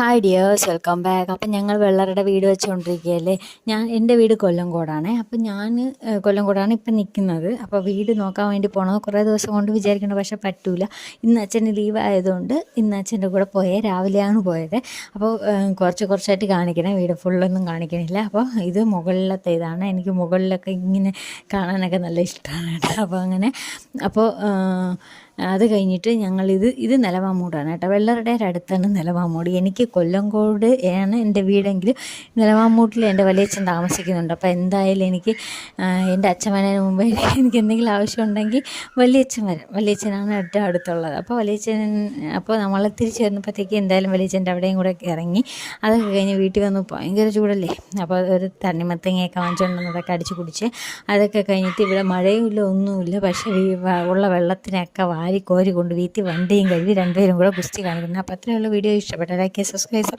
Hi dears, welcome back. അപ്പം ഞങ്ങൾ വെള്ളറുടെ വീട് വെച്ചുകൊണ്ടിരിക്കുകയല്ലേ. എൻ്റെ വീട് കൊല്ലംകോടാണ്. അപ്പം ഞാൻ കൊല്ലംകോടാണ് ഇപ്പം നിൽക്കുന്നത്. അപ്പോൾ വീട് നോക്കാൻ വേണ്ടി പോകണം കുറേ ദിവസം കൊണ്ട് വിചാരിക്കണം, പക്ഷെ പറ്റൂല. ഇന്ന് അച്ഛന് ലീവ് ആയതുകൊണ്ട് ഇന്ന് അച്ഛൻ്റെ കൂടെ രാവിലെയാണ് പോയത്. അപ്പോൾ കുറച്ചായിട്ട് കാണിക്കണേ, വീട് ഫുള്ളൊന്നും കാണിക്കണില്ല. അപ്പോൾ ഇത് മുകളിലത്തെ ഇതാണ്. എനിക്ക് മുകളിലൊക്കെ ഇങ്ങനെ കാണാനൊക്കെ നല്ല ഇഷ്ടമാണ് കേട്ടോ. അപ്പോൾ അത് കഴിഞ്ഞിട്ട് ഇത് നിലവാമൂടാണ് കേട്ടോ. വെള്ളറുടെ അടുത്താണ് നിലവാമൂട്. എനിക്ക് കൊല്ലംകോട് ആണ് എൻ്റെ വീടെങ്കിലും നിലവാമൂട്ടിൽ എൻ്റെ വലിയച്ഛൻ താമസിക്കുന്നുണ്ട്. അപ്പോൾ എന്തായാലും എനിക്ക് എൻ്റെ അച്ഛൻ വരുന്നതിന് മുമ്പ് എനിക്ക് എന്തെങ്കിലും ആവശ്യമുണ്ടെങ്കിൽ വലിയച്ഛൻ വരും. വലിയച്ഛനാണ് ഏറ്റവും അടുത്തുള്ളത്. അപ്പോൾ നമ്മൾ തിരിച്ച് വരുന്നപ്പോഴത്തേക്ക് എന്തായാലും വലിയച്ഛൻ്റെ അവിടെയും കൂടെ ഇറങ്ങി. അതൊക്കെ കഴിഞ്ഞ് വീട്ടിൽ വന്ന് ഭയങ്കര ചൂടല്ലേ. അപ്പോൾ ഒരു തണ്ണിമത്തങ്ങയൊക്കെ വാങ്ങിച്ചുകൊണ്ടുവന്നതൊക്കെ അടിച്ച് കുടിച്ച് അതൊക്കെ കഴിഞ്ഞിട്ട് ഇവിടെ മഴയും ഇല്ല ഒന്നുമില്ല. പക്ഷേ ഉള്ള വെള്ളത്തിനൊക്കെ കോരി കൊണ്ട് വീട്ടിൽ വണ്ടിയും കഴുകി രണ്ടുപേരും കൂടെ ഗുസ്തി കാണിക്കുന്നത്. അപ്പോൾ അത്രയുള്ള വീഡിയോ ഇഷ്ടപ്പെട്ട ലൈക്ക് സബ്സ്ക്രൈബ്.